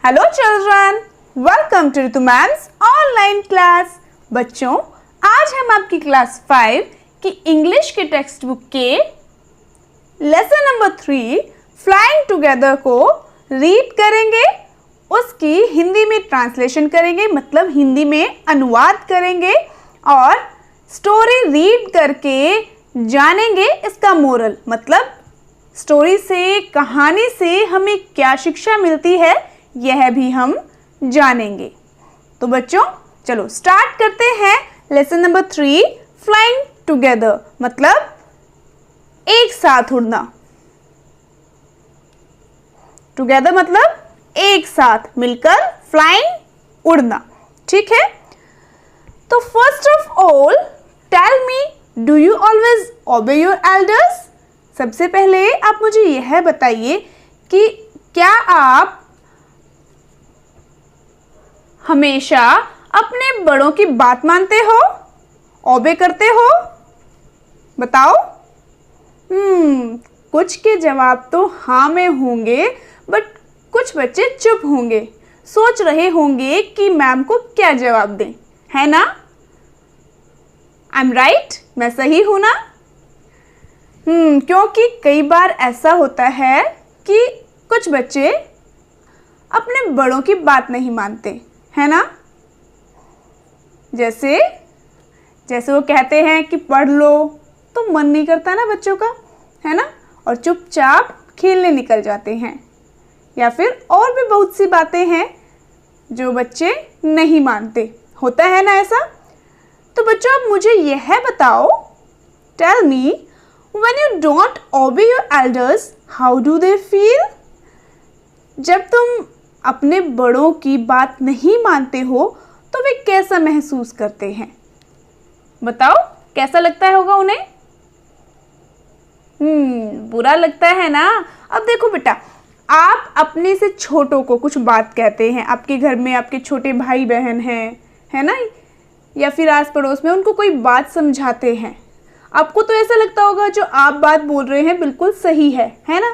Hello children, welcome to Ritu ma'am's online class. बच्चों, आज हम आपकी क्लास 5 की इंग्लिश के टेक्स्ट बुक के लेसन नंबर 3 फ्लाइंग टुगेदर को रीड करेंगे। उसकी हिंदी में ट्रांसलेशन करेंगे, मतलब हिंदी में अनुवाद करेंगे और स्टोरी रीड करके जानेंगे इसका मोरल, मतलब स्टोरी से, कहानी से हमें क्या शिक्षा मिलती है यह भी हम जानेंगे। तो बच्चों चलो स्टार्ट करते हैं लेसन नंबर 3 फ्लाइंग टुगेदर, मतलब एक साथ उड़ना। टुगेदर मतलब एक साथ मिलकर, फ्लाइंग उड़ना। ठीक है, तो first of all tell me, do you always obey your elders? सबसे पहले आप मुझे यह बताइए कि क्या आप हमेशा अपने बड़ों की बात मानते हो, ओबे करते हो? बताओ। कुछ के जवाब तो हाँ में होंगे, बट कुछ बच्चे चुप होंगे, सोच रहे होंगे कि मैम को क्या जवाब दें, है ना? आई एम राइट, मैं सही हूं ना? क्योंकि कई बार ऐसा होता है कि कुछ बच्चे अपने बड़ों की बात नहीं मानते, है ना? जैसे वो कहते हैं कि पढ़ लो, तो मन नहीं करता ना बच्चों का, है ना? और चुपचाप खेलने निकल जाते हैं। या फिर और भी बहुत सी बातें हैं जो बच्चे नहीं मानते, होता है ना ऐसा? तो बच्चों अब मुझे यह बताओ, tell me, when you don't obey your elders, how do they feel? जब तुम अपने बड़ों की बात नहीं मानते हो तो वे कैसा महसूस करते हैं? बताओ, कैसा लगता होगा उन्हें? बुरा लगता है ना? अब देखो बेटा, आप अपने से छोटों को कुछ बात कहते हैं, आपके घर में आपके छोटे भाई बहन हैं, है ना, या फिर आस पड़ोस में उनको कोई बात समझाते हैं। आपको तो ऐसा लगता होगा जो आप बात बोल रहे हैं बिल्कुल सही है ना?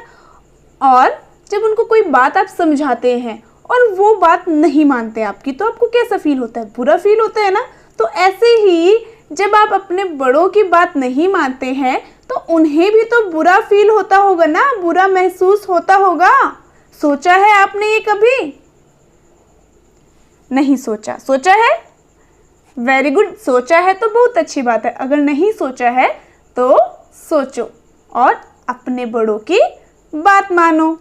और जब उनको कोई बात आप समझाते हैं और वो बात नहीं मानते आपकी, तो आपको कैसा फील होता है? बुरा फील होता है ना? तो ऐसे ही जब आप अपने बड़ों की बात नहीं मानते हैं तो उन्हें भी तो बुरा फील होता होगा ना, बुरा महसूस होता होगा। सोचा है आपने ये कभी? नहीं सोचा? सोचा है? वेरी गुड, सोचा है तो बहुत अच्छी बात है। अगर नहीं सोचा है तो सोचो और अपने बड़ों की बात मानो।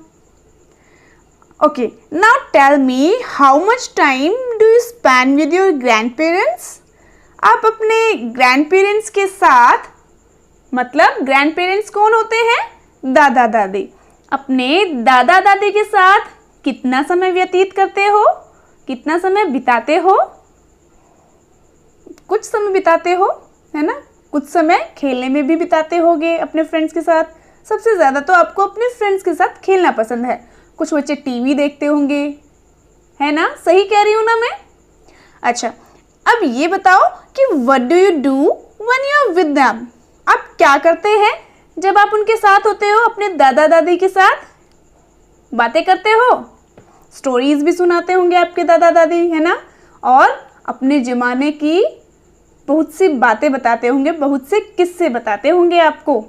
Okay, now tell me, how much time do you spend with your grandparents? आप अपने grandparents के साथ, मतलब grandparents कौन होते हैं? दादा दादी। अपने दादा दादी के साथ कितना समय व्यतीत करते हो? कितना समय बिताते हो? कुछ समय बिताते हो, है ना? कुछ समय खेलने में भी बिताते होगे अपने फ्रेंड्स के साथ। सबसे ज़्यादा तो आपको अपने फ्रेंड्स के साथ खेलना पसंद है। कुछ बच्चे टीवी देखते होंगे, है ना? सही कह रही हूँ ना मैं? अच्छा, अब ये बताओ कि what do you do when you are with them? आप क्या करते हैं जब आप उनके साथ होते हो? अपने दादा दादी के साथ बातें करते हो, स्टोरीज भी सुनाते होंगे आपके दादा दादी, है ना? और अपने ज़माने की बहुत सी बातें बताते होंगे, बहुत से किस्से बताते होंगे आपको,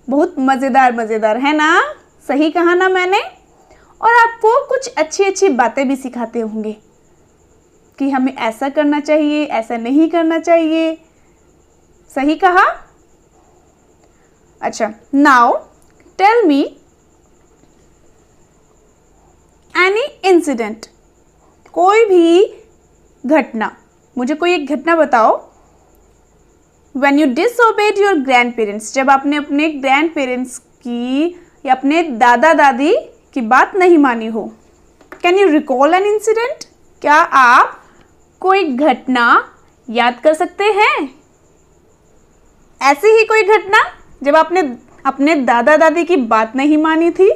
बहुत मज़ेदार, है ना? सही कहा ना मैंने? और आपको कुछ अच्छी अच्छी बातें भी सिखाते होंगे कि हमें ऐसा करना चाहिए, ऐसा नहीं करना चाहिए। सही कहा? अच्छा, now tell me any incident, कोई भी घटना, मुझे कोई एक घटना बताओ। When you disobeyed your grandparents, जब आपने अपने ग्रैंड पेरेंट्स की या अपने दादा दादी की बात नहीं मानी हो। Can you recall an incident? क्या आप कोई घटना याद कर सकते हैं? ऐसी ही कोई घटना जब आपने अपने दादा दादी की बात नहीं मानी थी?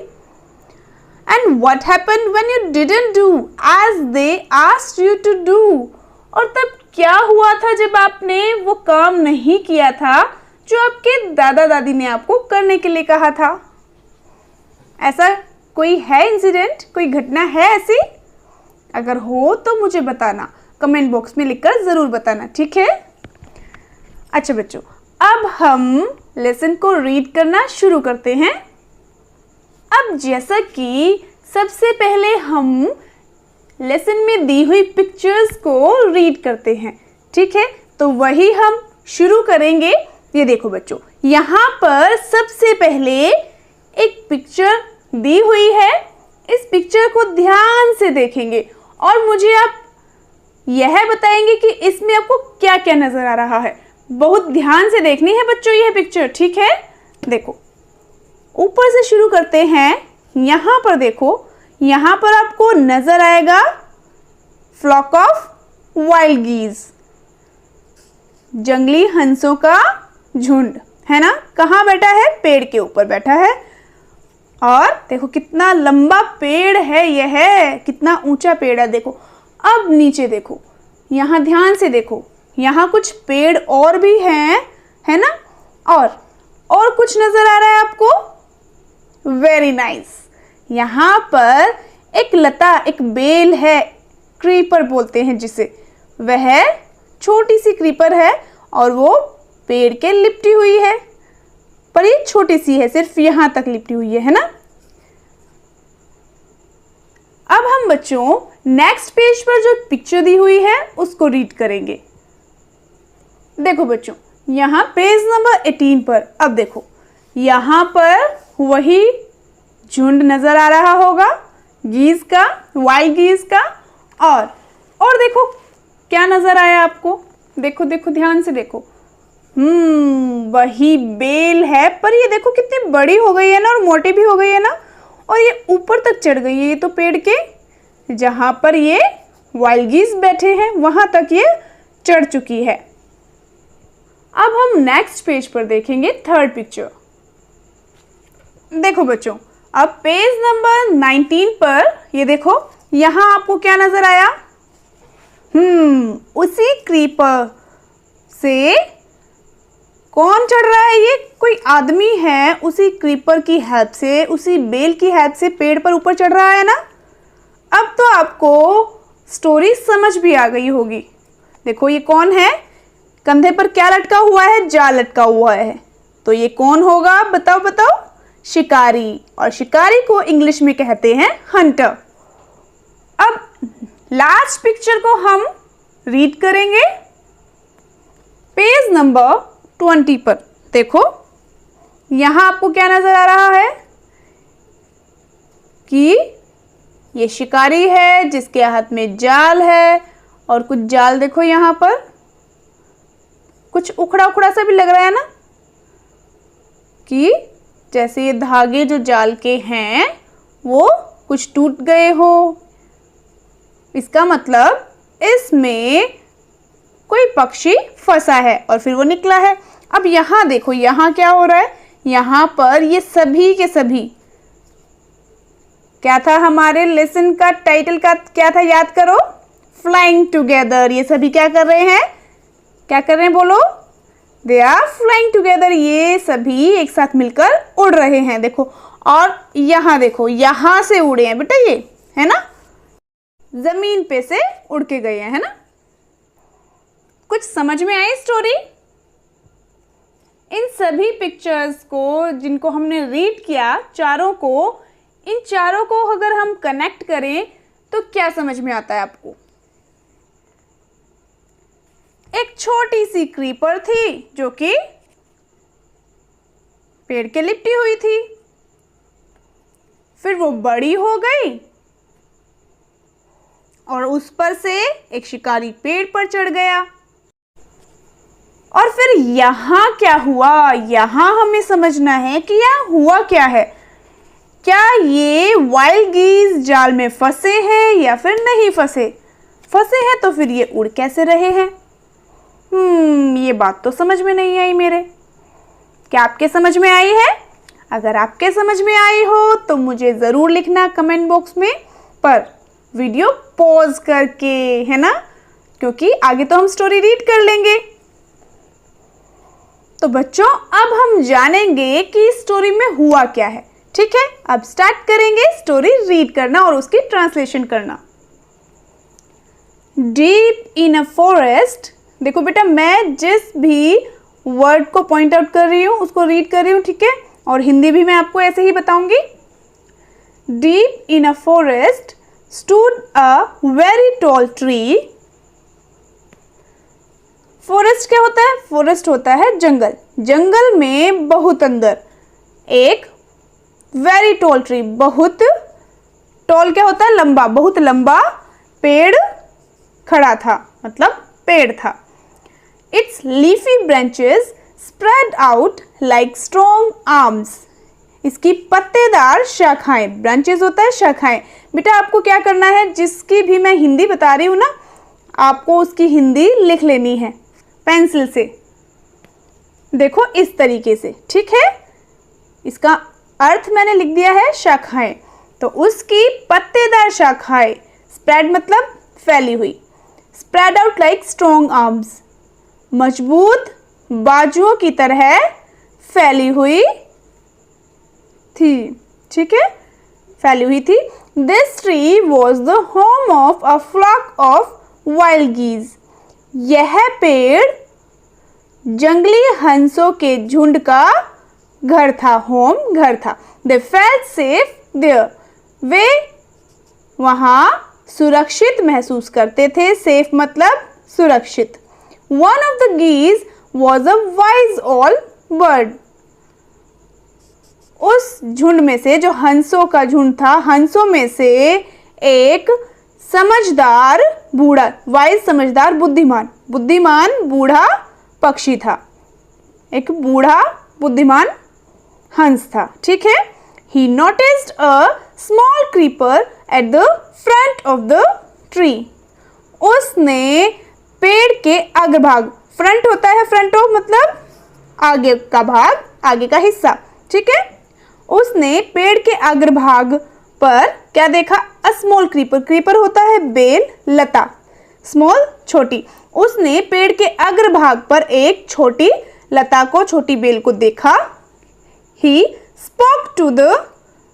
And what happened when you didn't do as they asked you to do? और तब क्या हुआ था जब आपने वो काम नहीं किया था जो आपके दादा दादी ने आपको करने के लिए कहा था? ऐसा कोई है इंसिडेंट, कोई घटना है ऐसी? अगर हो तो मुझे बताना, कमेंट बॉक्स में लिखकर ज़रूर बताना, ठीक है। अच्छा बच्चों, अब हम लेसन को रीड करना शुरू करते हैं। अब जैसा कि सबसे पहले हम लेसन में दी हुई पिक्चर्स को रीड करते हैं, ठीक है, तो वही हम शुरू करेंगे। ये देखो बच्चों, यहाँ पर सबसे पहले एक पिक्चर दी हुई है। इस पिक्चर को ध्यान से देखेंगे और मुझे आप यह बताएंगे कि इसमें आपको क्या क्या नजर आ रहा है। बहुत ध्यान से देखनी है बच्चों यह पिक्चर, ठीक है। देखो, ऊपर से शुरू करते हैं। यहाँ पर देखो, यहाँ पर आपको नजर आएगा फ्लॉक ऑफ वाइल्ड गीज, जंगली हंसों का झुंड, है ना। कहाँ बैठा है? पेड़ के ऊपर बैठा है। और देखो कितना लंबा पेड़ है, यह है कितना ऊंचा पेड़ है। देखो, अब नीचे देखो, यहाँ ध्यान से देखो, यहाँ कुछ पेड़ और भी हैं, है ना। और कुछ नजर आ रहा है आपको? Very nice. यहाँ पर एक लता, एक बेल है, क्रीपर बोलते हैं जिसे, वह छोटी सी क्रीपर है और वो पेड़ के लिपटी हुई है, पर ये छोटी सी है, सिर्फ यहाँ तक लिपटी हुई है ना। अब हम बच्चों नेक्स्ट पेज पर जो पिक्चर दी हुई है उसको रीड करेंगे। देखो बच्चों, यहाँ पेज नंबर 18 पर, अब देखो यहाँ पर वही झुंड नजर आ रहा होगा गीज का, वाइल्ड गीज का। और देखो क्या नजर आया आपको? देखो देखो ध्यान से देखो, वही बेल है, पर ये देखो कितनी बड़ी हो गई है ना और मोटी भी हो गई है ना, और ये ऊपर तक चढ़ गई है। ये तो पेड़ के जहां पर ये वाइल्ड गीज बैठे हैं वहां तक ये चढ़ चुकी है। अब हम नेक्स्ट पेज पर देखेंगे थर्ड पिक्चर। देखो बच्चों, अब पेज नंबर 19 पर ये देखो, यहां आपको क्या नजर आया? उसी क्रीपर से कौन चढ़ रहा है? ये कोई आदमी है, उसी क्रीपर की हेल्प से, उसी बेल की हेल्प से पेड़ पर ऊपर चढ़ रहा है ना। अब तो आपको स्टोरी समझ भी आ गई होगी। देखो ये कौन है? कंधे पर क्या लटका हुआ है? जाल लटका हुआ है। तो ये कौन होगा? बताओ बताओ। शिकारी। और शिकारी को इंग्लिश में कहते हैं हंटर। अब लास्ट पिक्चर को हम रीड करेंगे पेज नंबर 20 पर। देखो यहां आपको क्या नजर आ रहा है कि ये शिकारी है जिसके हाथ में जाल है, और कुछ जाल देखो यहाँ पर कुछ उखड़ा उखड़ा सा भी लग रहा है ना, कि जैसे ये धागे जो जाल के हैं वो कुछ टूट गए हो। इसका मतलब इसमें कोई पक्षी फंसा है और फिर वो निकला है। अब यहाँ देखो, यहाँ क्या हो रहा है? यहाँ पर ये सभी के सभी, क्या था हमारे लेसन का टाइटल का, क्या था याद करो? Flying together. ये सभी क्या कर रहे हैं? क्या कर रहे हैं बोलो? They are flying together. ये सभी एक साथ मिलकर उड़ रहे हैं। देखो, और यहाँ देखो, यहाँ से उड़े हैं बेटा, ये है ना, जमीन पे से उड़ के गए हैं, है ना। कुछ समझ में आई स्टोरी? इन सभी पिक्चर्स को जिनको हमने रीड किया, चारों को, इन चारों को अगर हम कनेक्ट करें तो क्या समझ में आता है आपको? एक छोटी सी क्रीपर थी जो कि पेड़ के लिपटी हुई थी, फिर वो बड़ी हो गई और उस पर से एक शिकारी पेड़ पर चढ़ गया। और फिर यहाँ क्या हुआ? यहाँ हमें समझना है कि यहाँ हुआ क्या है। क्या ये वाइल्ड गीज जाल में फंसे हैं या फिर नहीं फंसे? फंसे हैं तो फिर ये उड़ कैसे रहे हैं? ये बात तो समझ में नहीं आई मेरे। क्या आपके समझ में आई है? अगर आपके समझ में आई हो तो मुझे ज़रूर लिखना कमेंट बॉक्स में, पर वीडियो पॉज करके, है ना, क्योंकि आगे तो हम स्टोरी रीड कर लेंगे। तो बच्चों अब हम जानेंगे कि स्टोरी में हुआ क्या है। ठीक है, अब स्टार्ट करेंगे स्टोरी रीड करना और उसकी ट्रांसलेशन करना। डीप इन अ फॉरेस्ट, देखो बेटा मैं जिस भी वर्ड को पॉइंट आउट कर रही हूँ उसको रीड कर रही हूँ, ठीक है, और हिंदी भी मैं आपको ऐसे ही बताऊंगी। Deep in a forest stood a very tall tree. Forest क्या होता है? फॉरेस्ट होता है जंगल, जंगल में बहुत अंदर एक वेरी टॉल ट्री, बहुत टॉल क्या होता है? लंबा, बहुत लंबा पेड़ खड़ा था, मतलब पेड़ था। It's leafy branches spread out like strong arms. इसकी पत्तेदार शाखाएं, ब्रांचेस होता है शाखाएं। बेटा आपको क्या करना है, जिसकी भी मैं हिंदी बता रही हूँ ना, आपको उसकी हिंदी लिख लेनी है पेंसिल से। देखो इस तरीके से, ठीक है। इसका अर्थ मैंने लिख दिया है शाखाएं, तो उसकी पत्तेदार शाखाएं, स्प्रेड मतलब फैली हुई, spread out like strong arms, मजबूत बाजुओं की तरह फैली हुई थी, ठीक है, फैली हुई थी। This tree was the home of a flock of wild geese. यह पेड़ जंगली हंसों के झुंड का घर था, होम घर था। दे फेल्ट सेफ देयर, वे वहाँ सुरक्षित महसूस करते थे। सेफ मतलब सुरक्षित। One of the geese was a wise old bird. उस झुंड में से, जो हंसों का झुंड था, हंसों में से एक समझदार बूढ़ा, वाइज समझदार, बुद्धिमान, बुद्धिमान बूढ़ा पक्षी था, एक बूढ़ा बुद्धिमान हंस था, ठीक है। He noticed a small creeper at the front of the tree. उसने पेड़ के अग्रभाग, फ्रंट होता है, फ्रंट ऑफ मतलब आगे का भाग, आगे का हिस्सा, ठीक है। उसने पेड़ के अग्रभाग पर क्या देखा? अ स्मॉल क्रीपर, क्रीपर होता है बेल, लता, स्मॉल छोटी। उसने पेड़ के अग्रभाग पर एक छोटी लता को, छोटी बेल को देखा। He spoke to the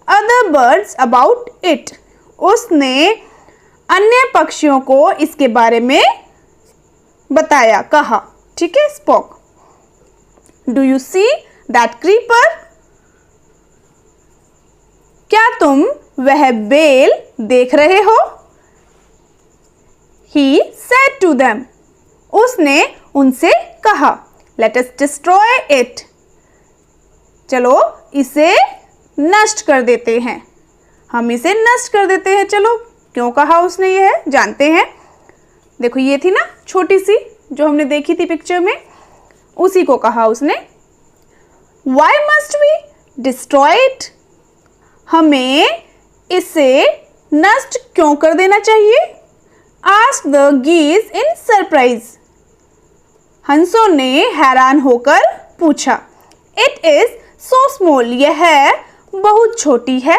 other birds about it. उसने अन्य पक्षियों को इसके बारे में बताया, कहा, ठीक है, spoke. Do you see that creeper? क्या तुम वह बेल देख रहे हो? He said to them. उसने उनसे कहा, Let us destroy it. चलो इसे नष्ट कर देते हैं, हम इसे नष्ट कर देते हैं। चलो, क्यों कहा उसने यह जानते हैं। देखो ये थी ना छोटी सी जो हमने देखी थी पिक्चर में, उसी को कहा उसने। Why must we destroy it? हमें इसे नष्ट क्यों कर देना चाहिए? Asked the geese in surprise. हंसों ने हैरान होकर पूछा। It is so small. यह बहुत छोटी है।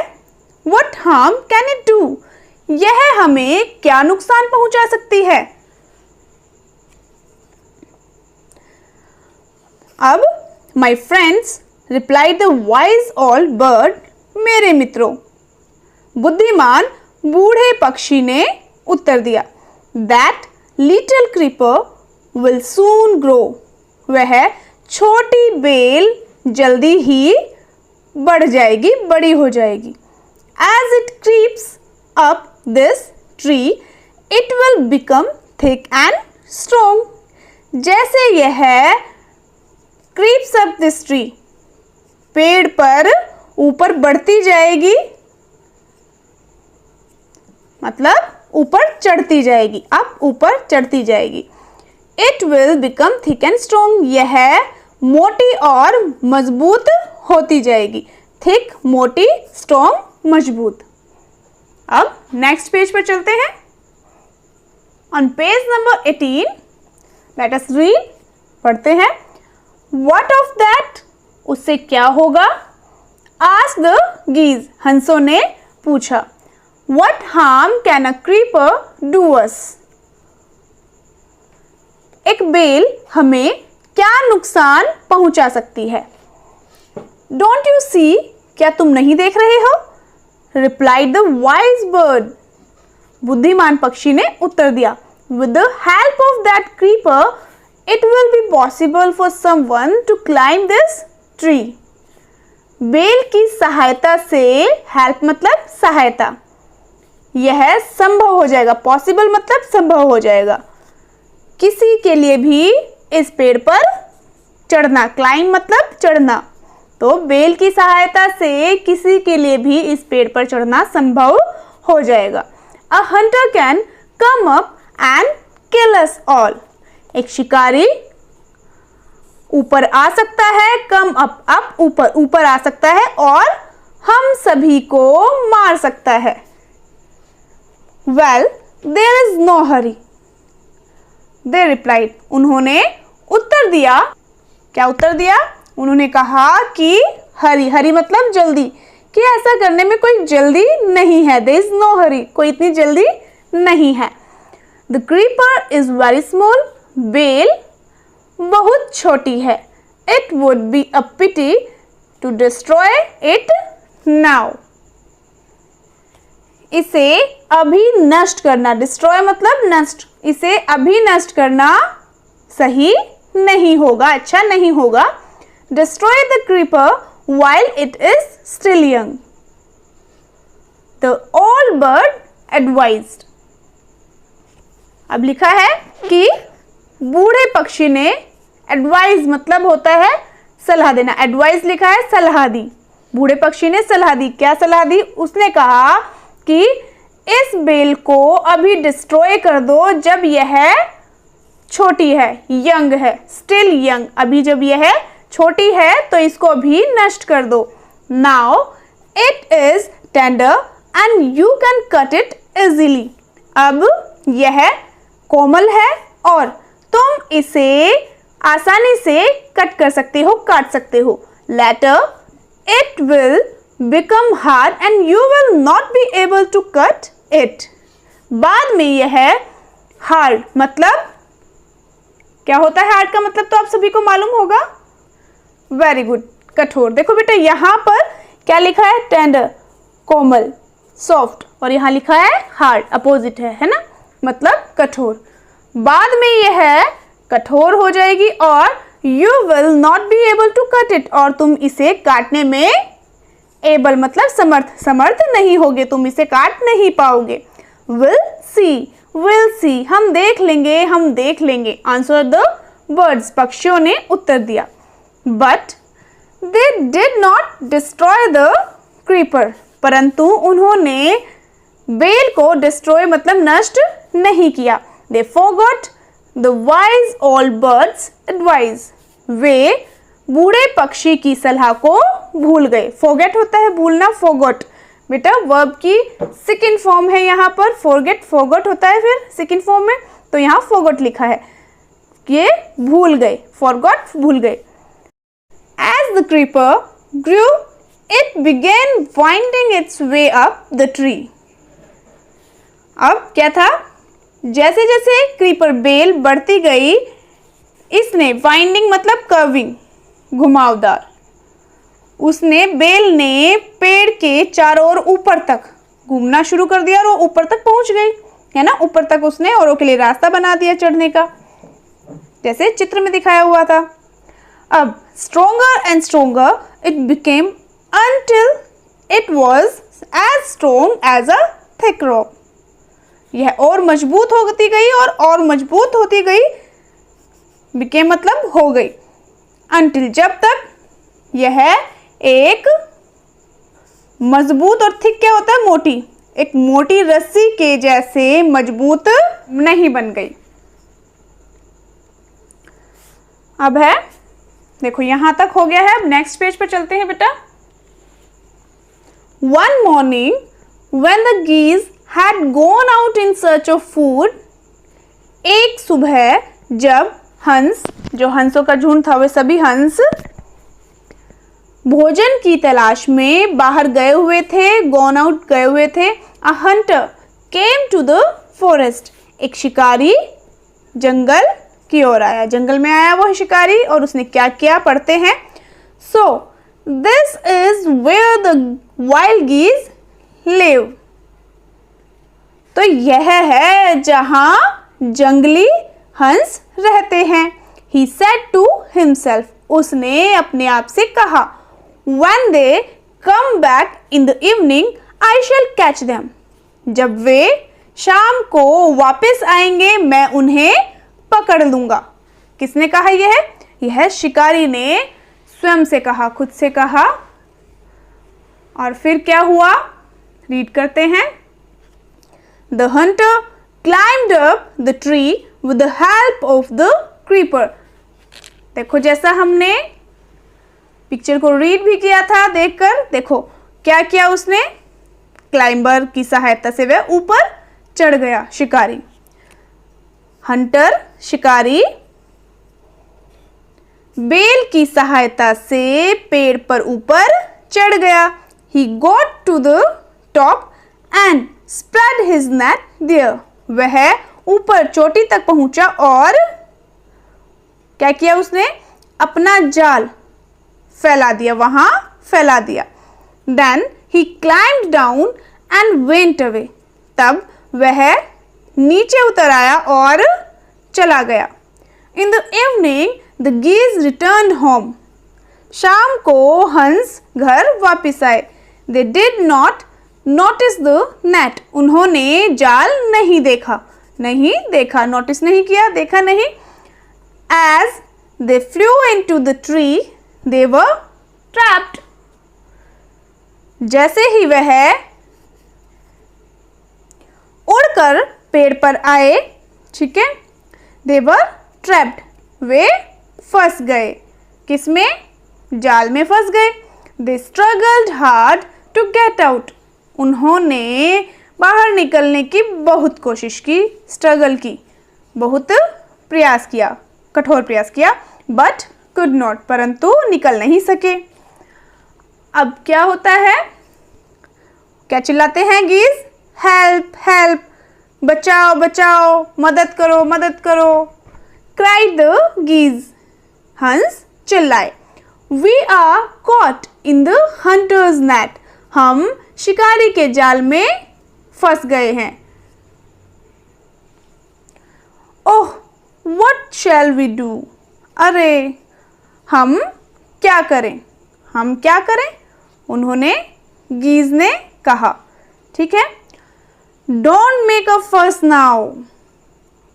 What harm can it do? यह हमें क्या नुकसान पहुंचा सकती है? अब my friends replied the wise old bird. मेरे मित्रों, बुद्धिमान बूढ़े पक्षी ने उत्तर दिया। That little creeper will soon grow. वह छोटी बेल जल्दी ही बढ़ जाएगी, बड़ी हो जाएगी। As it creeps up this tree, it will become thick and strong. जैसे यह creeps up this tree, पेड़ पर ऊपर बढ़ती जाएगी, मतलब ऊपर चढ़ती जाएगी, अब ऊपर चढ़ती जाएगी। It will become thick and strong. यह मोटी और मजबूत होती जाएगी। थिक मोटी, स्ट्रॉन्ग मजबूत। अब नेक्स्ट पेज पर चलते हैं। On page number 18 let us read, पढ़ते हैं। What of that? उससे क्या होगा? Ask the geese. हंसों ने पूछा। What harm can a creeper do us? एक बेल हमें क्या नुकसान पहुंचा सकती है? Don't you see? क्या तुम नहीं देख रहे हो? Replied the wise bird. बुद्धिमान पक्षी ने उत्तर दिया। With the help of that creeper, it will be possible for someone to climb this tree. बेल की सहायता से, हेल्प मतलब सहायता, यह संभव हो जाएगा। पॉसिबल मतलब संभव हो जाएगा किसी के लिए भी इस पेड़ पर चढ़ना। क्लाइंब मतलब चढ़ना, तो बेल की सहायता से किसी के लिए भी इस पेड़ पर चढ़ना संभव हो जाएगा। A hunter can come up and kill us all. एक शिकारी ऊपर आ सकता है, कम अप, अप ऊपर, ऊपर आ सकता है और हम सभी को मार सकता है। Well, there is no hurry. They replied. उन्होंने उत्तर दिया। क्या उत्तर दिया? उन्होंने कहा कि हरी, हरी मतलब जल्दी, कि ऐसा करने में कोई जल्दी नहीं है। There is no hurry. कोई इतनी जल्दी नहीं है। The creeper is very small. बेल बहुत छोटी है। It would be a pity to destroy it now. इसे अभी नष्ट करना, डिस्ट्रॉय मतलब नष्ट, इसे अभी नष्ट करना सही नहीं होगा, अच्छा नहीं होगा। Destroy the creeper while it is still young. The old bird advised. अब लिखा है कि बूढ़े पक्षी ने, एडवाइज मतलब होता है सलाह देना, एडवाइस लिखा है सलाह दी। बूढ़े पक्षी ने सलाह दी। क्या सलाह दी? उसने कहा कि इस बेल को अभी डिस्ट्रॉय कर दो जब यह छोटी है, यंग है, स्टिल यंग, अभी जब यह छोटी है तो इसको अभी नष्ट कर दो। Now it is tender and you can cut it easily. अब यह कोमल है और तुम इसे आसानी से कट कर सकते हो, काट सकते हो. Later it will become hard and you will not be able to cut it. बाद में यह हार्ड मतलब क्या होता है? हार्ड का मतलब तो आप सभी को मालूम होगा. वेरी गुड, कठोर. देखो बेटा यहाँ पर क्या लिखा है? टेंडर, कोमल, सॉफ्ट, और यहाँ लिखा है हार्ड, अपोजिट है ना, मतलब कठोर. बाद में यह कठोर हो जाएगी और you will not be able to cut it, और तुम इसे काटने में एबल मतलब समर्थ नहीं होगे, तुम इसे काट नहीं पाओगे. विल सी, हम देख लेंगे. आंसर द बर्ड्स, पक्षियों ने उत्तर दिया. But they did not destroy the creeper, परंतु उन्होंने बेल को डिस्ट्रॉय मतलब नष्ट नहीं किया. They forgot the wise old bird's advice, वे बूढ़े पक्षी की सलाह को भूल गए. फॉरगेट होता है भूलना, फॉरगॉट बेटा वर्ब की सेकंड फॉर्म है यहाँ पर. फॉरगेट, फॉरगॉट होता है फिर सेकंड फॉर्म में, तो यहाँ फॉरगॉट लिखा है, ये भूल गए, फॉरगॉट भूल गए. As the creeper grew, it began winding its way up the tree. अब क्या था? जैसे जैसे क्रीपर बेल बढ़ती गई, इसने वाइंडिंग मतलब कर्विंग, घुमावदार, उसने बेल ने पेड़ के चारों ओर ऊपर तक घूमना शुरू कर दिया और वो ऊपर तक पहुंच गई है ना. ऊपर तक उसने औरों के लिए रास्ता बना दिया चढ़ने का, जैसे चित्र में दिखाया हुआ था. अब stronger and stronger it became until it was as strong as a thick rock. यह और मजबूत होती गई और मजबूत होती गई. became मतलब हो गई. until जब तक यह एक मजबूत, और थिक क्या होता है? मोटी, एक मोटी रस्सी के जैसे मजबूत नहीं बन गई. अब है, देखो यहां तक हो गया है. अब नेक्स्ट पेज पर चलते हैं बेटा. One morning, when the geese had gone out in search of food, एक सुबह जब हंस, जो हंसों का झुंड था वे सभी हंस भोजन की तलाश में बाहर गए हुए थे, gone out गए हुए थे. A hunter came to the forest. एक शिकारी जंगल की ओर आया, जंगल में आया वो शिकारी, और उसने क्या किया पढ़ते हैं. So this is where the wild geese live. तो यह है जहां जंगली हंस रहते हैं। He said to himself, उसने अपने आप से कहा, When they come back in the evening, I shall catch them. जब वे शाम को वापस आएंगे मैं उन्हें पकड़ लूंगा। किसने कहा यह शिकारी ने स्वयं से कहा, खुद से कहा। और फिर क्या हुआ, रीड करते हैं। The hunter climbed up the tree with the help of the creeper. देखो जैसा हमने पिक्चर को रीड भी किया था देखकर, देखो क्या किया उसने, क्लाइंबर की सहायता से वह ऊपर चढ़ गया। शिकारी, हंटर शिकारी बेल की सहायता से पेड़ पर ऊपर चढ़ गया। He got to the top and spread his net there. वह ऊपर चोटी तक पहुंचा और क्या किया उसने, अपना जाल फैला दिया, वहां फैला दिया। Then he climbed down and went away. तब वह नीचे उतर आया और चला गया। In the evening the geese returned home. शाम को हंस घर वापस आए। They did not notice the net. उन्होंने जाल नहीं देखा, नोटिस नहीं किया, देखा नहीं। As they flew into the tree, they were trapped. जैसे ही वह उड़कर पेड़ पर आए, ठीक है, they were trapped. वे फंस गए। किसमें, जाल में फंस गए। They struggled hard to get out. उन्होंने बाहर निकलने की बहुत कोशिश की, स्ट्रगल की, बहुत प्रयास किया, कठोर प्रयास किया, बट कुड नॉट, परंतु निकल नहीं सके। अब क्या होता है, क्या चिल्लाते हैं गीज, हेल्प हेल्प, बचाओ बचाओ, मदद करो मदद करो। क्राइड द गीज, हंस चिल्लाए। We are caught in the hunters net, हम शिकारी के जाल में फंस गए हैं। Oh what shall we do, अरे हम क्या करें, हम क्या करें, उन्होंने गीज ने कहा। ठीक है, डोंट मेक अ फस नाउ।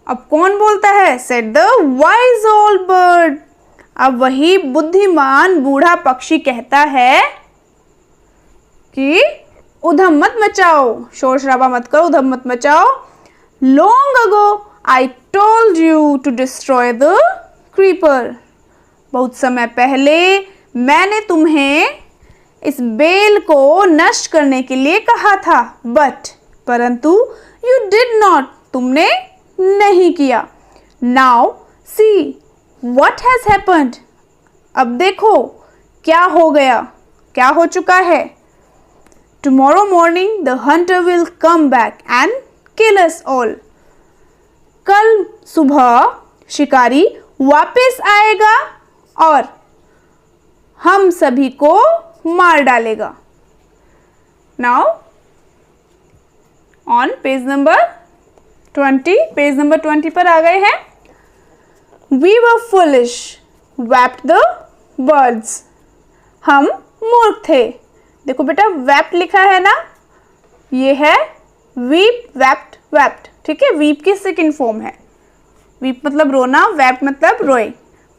अब कौन बोलता है, said the wise old bird. अब वही बुद्धिमान बूढ़ा पक्षी कहता है कि उधम मत मचाओ, शोर शराबा मत करो, उधम मत मचाओ। Long ago I told you to destroy the creeper. बहुत समय पहले मैंने तुम्हें इस बेल को नष्ट करने के लिए कहा था, बट परंतु यू डिड नॉट, तुमने नहीं किया। Now see what has happened. अब देखो क्या हो गया, क्या हो चुका है। Tomorrow morning the hunter will come back and kill us all. कल सुबह शिकारी वापस आएगा और हम सभी को मार डालेगा। Now on page number 20, page number 20 पर आ गए हैं। We were foolish, wept the birds. हम मूर्ख थे। देखो बेटा wept लिखा है ना, ये है weep, wept, wept। ठीक है, weep की सेकंड फॉर्म है। weep मतलब रोना, wept मतलब रोए।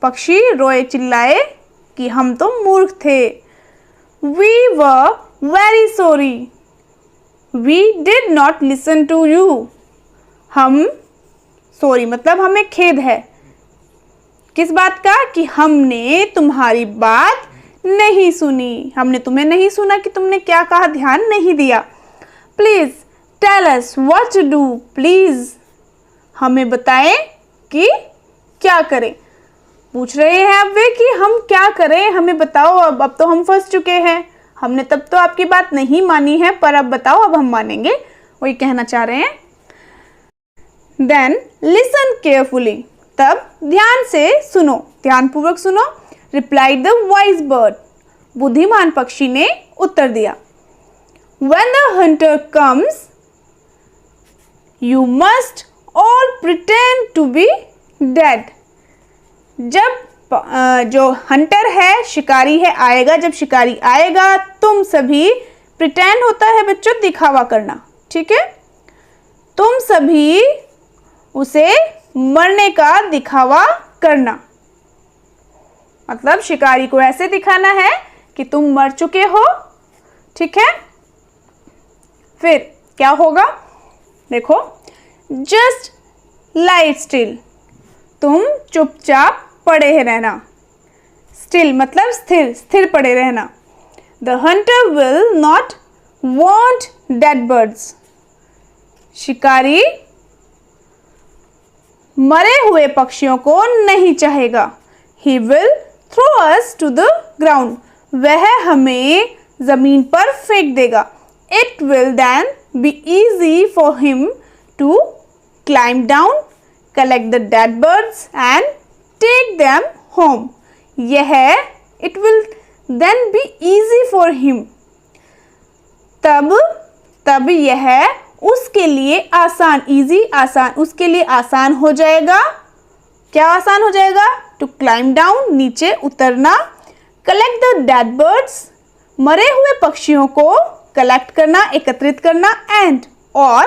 पक्षी रोए, चिल्लाए कि हम तो मूर्ख थे। We were very sorry. We did not listen to you. हम सॉरी मतलब हमें खेद है, किस बात का, कि हमने तुम्हारी बात नहीं सुनी, हमने तुम्हें नहीं सुना कि तुमने क्या कहा, ध्यान नहीं दिया। Please tell us what to do, please हमें बताएं कि क्या करें। पूछ रहे हैं अब वे कि हम क्या करें, हमें बताओ। अब तो हम फंस चुके हैं, हमने तब तो आपकी बात नहीं मानी है, पर अब बताओ, अब हम मानेंगे, वही कहना चाह रहे हैं। देन लिसन केयरफुली, तब ध्यान से सुनो, ध्यानपूर्वक सुनो। रिप्लाइड द वाइज बर्ड, बुद्धिमान पक्षी ने उत्तर दिया। When the hunter comes, you must all pretend to be dead. जब जो हंटर है, शिकारी है, आएगा, जब शिकारी आएगा तुम सभी, प्रिटेंड होता है बच्चों दिखावा करना, ठीक है, तुम सभी उसे मरने का दिखावा करना, मतलब शिकारी को ऐसे दिखाना है कि तुम मर चुके हो, ठीक है। फिर क्या होगा, देखो, जस्ट लाई स्टिल, तुम चुपचाप पड़े रहना, स्टिल मतलब स्थिर, स्थिर पड़े रहना। The hunter will not want dead birds, शिकारी मरे हुए पक्षियों को नहीं चाहेगा। He will throw us to the ground, वह हमें जमीन पर फेंक देगा। It will then be easy for him to climb down, collect the dead birds and take them home. यह it will then be easy for him, तब यह उसके लिए आसान, इजी आसान, उसके लिए आसान हो जाएगा। क्या आसान हो जाएगा, टू क्लाइंब डाउन नीचे उतरना, कलेक्ट द डेड बर्ड्स मरे हुए पक्षियों को कलेक्ट करना, एकत्रित करना, एंड और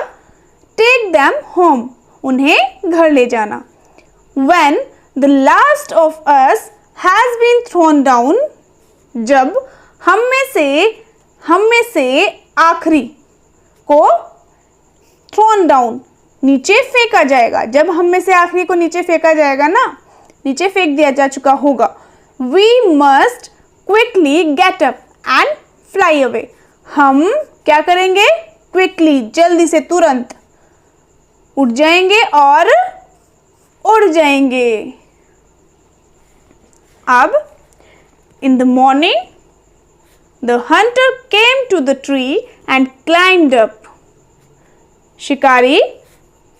टेक देम होम उन्हें घर ले जाना। When the last of us has been thrown down, जब हम में से आखिरी को thrown down नीचे फेंका जाएगा, जब हम में से आखिरी को नीचे फेंका जाएगा ना, नीचे फेंक दिया जा चुका होगा, we must quickly get up and fly away, हम क्या करेंगे, क्विकली जल्दी से तुरंत उठ जाएंगे और उड़ जाएंगे। अब in the morning the hunter came to the tree and climbed up, शिकारी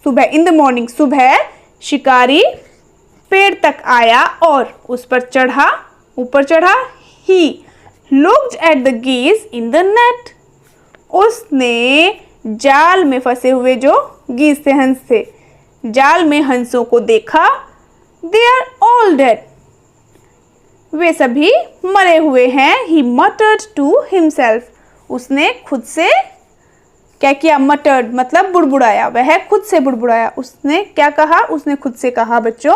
सुबह, in the morning सुबह शिकारी पेड़ तक आया और उस पर चढ़ा, ऊपर चढ़ा। he looked at the geese in the net, उसने जाल में फंसे हुए जो गीस थे, हंस थे, जाल में हंसों को देखा। They are all dead, वे सभी मरे हुए हैं। He muttered to himself, उसने खुद से क्या किया, muttered मतलब बुड़बुड़ाया, वह खुद से बुड़बुड़ाया। उसने क्या कहा, उसने खुद से कहा बच्चों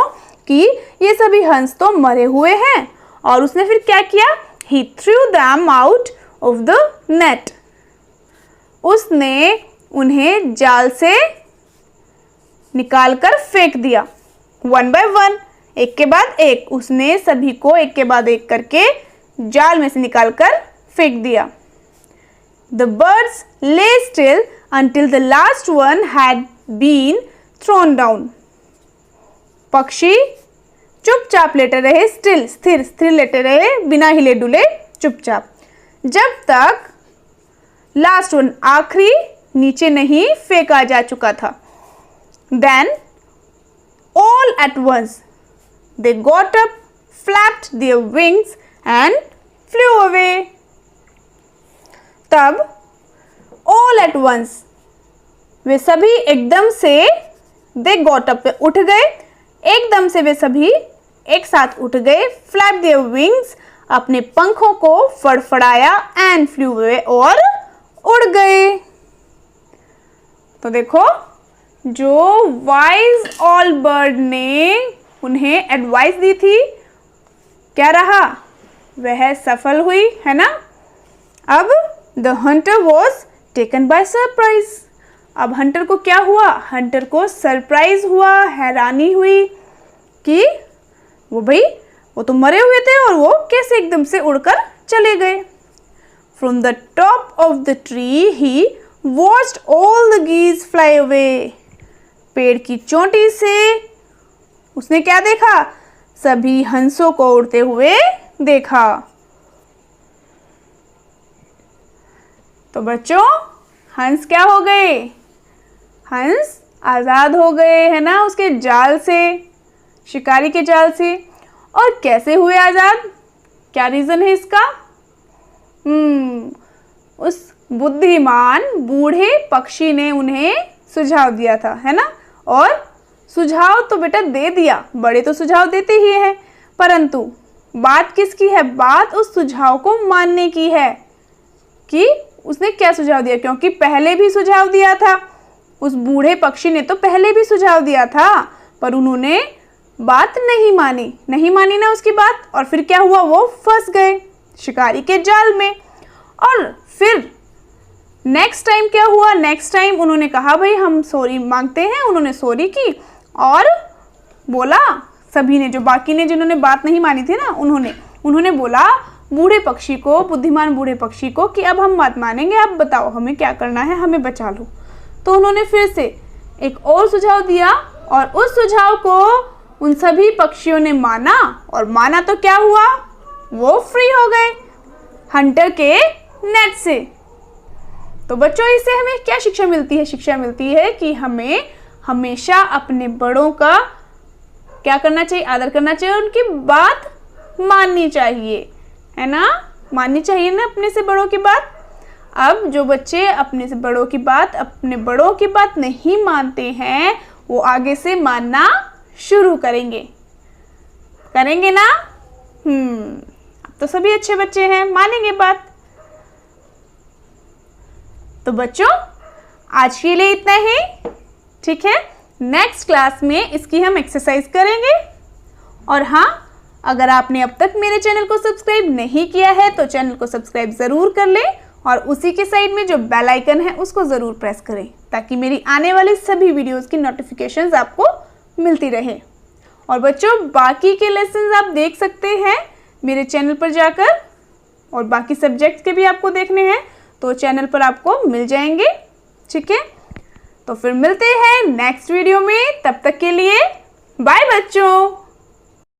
कि ये सभी हंस तो मरे हुए हैं, और उसने फिर क्या किया, He threw them out of the net, उसने उन्हें जाल से निकालकर फेंक दिया। वन बाय वन, एक के बाद एक, उसने सभी को एक के बाद एक करके जाल में से निकालकर फेंक दिया। The birds lay still until the last one had been thrown down, पक्षी चुपचाप लेटे रहे, स्टिल स्थिर स्थिर लेटे रहे, बिना हिले डुले चुपचाप, जब तक लास्ट वन आखिरी नीचे नहीं फेंका जा चुका था। Then all at once they got up, flapped their wings and flew away. तब all at once वे सभी एकदम से, they got up उठ गए, एकदम से वे सभी एक साथ उठ गए। flapped their wings अपने पंखों को फड़फड़ाया, and flew away और उड़ गए। तो देखो, जो वाइज ऑल बर्ड ने उन्हें एडवाइस दी थी, क्या रहा, वह सफल हुई, है ना। अब the Hunter was taken by surprise, अब हंटर को क्या हुआ, हंटर को सरप्राइज हुआ, हैरानी हुई कि वो तो मरे हुए थे और वो कैसे एकदम से उड़कर चले गए। From the top of the tree he watched all the geese fly away, पेड़ की चोटी से उसने क्या देखा, सभी हंसों को उड़ते हुए देखा। तो बच्चों, हंस क्या हो गए, हंस आज़ाद हो गए, है ना, उसके जाल से, शिकारी के जाल से। और कैसे हुए आज़ाद, क्या रीज़न है इसका, उस बुद्धिमान बूढ़े पक्षी ने उन्हें सुझाव दिया था, है ना, और सुझाव तो बेटा दे दिया, बड़े तो सुझाव देते ही हैं, परंतु बात किसकी है? बात उस सुझाव को मानने की है कि उसने क्या सुझाव दिया, क्योंकि पहले भी सुझाव दिया था, उस बूढ़े पक्षी ने तो पहले भी सुझाव दिया था, पर उन्होंने बात नहीं मानी ना उसकी बात, और फिर क्या हुआ? वो फंस गए शिकारी के जाल में। और फिर नेक्स्ट टाइम क्या हुआ? नेक्स्ट टाइम उन्होंने कहा भाई हम सॉरी मांगते हैं, उन्होंने सॉरी की और बोला, सभी ने, जो बाकी ने जिन्होंने बात नहीं मानी थी ना, उन्होंने बोला बूढ़े पक्षी को, बुद्धिमान बूढ़े पक्षी को कि अब हम बात मानेंगे, आप बताओ हमें क्या करना है, हमें बचा लो। तो उन्होंने फिर से एक और सुझाव दिया और उस सुझाव को उन सभी पक्षियों ने माना, और माना तो क्या हुआ? वो फ्री हो गए हंटर के नेट से। तो बच्चों इससे हमें क्या शिक्षा मिलती है? शिक्षा मिलती है कि हमें हमेशा अपने बड़ों का क्या करना चाहिए? आदर करना चाहिए, उनकी बात माननी चाहिए, है ना? माननी चाहिए ना अपने से बड़ों की बात। अब जो बच्चे अपने बड़ों की बात नहीं मानते हैं, वो आगे से मानना शुरू करेंगे ना? अब तो सभी अच्छे बच्चे हैं, मानेंगे बात। तो बच्चों आज के लिए इतना ही, ठीक है? नेक्स्ट क्लास में इसकी हम एक्सरसाइज करेंगे। और हाँ, अगर आपने अब तक मेरे चैनल को सब्सक्राइब नहीं किया है तो चैनल को सब्सक्राइब ज़रूर कर लें, और उसी के साइड में जो बेल आइकन है उसको ज़रूर प्रेस करें, ताकि मेरी आने वाली सभी वीडियोस की नोटिफिकेशंस आपको मिलती रहे। और बच्चों बाकी के लेसन्स आप देख सकते हैं मेरे चैनल पर जाकर, और बाकी सब्जेक्ट्स के भी आपको देखने हैं तो चैनल पर आपको मिल जाएंगे, ठीक है? तो फिर मिलते हैं नेक्स्ट वीडियो में, तब तक के लिए बाय बच्चों।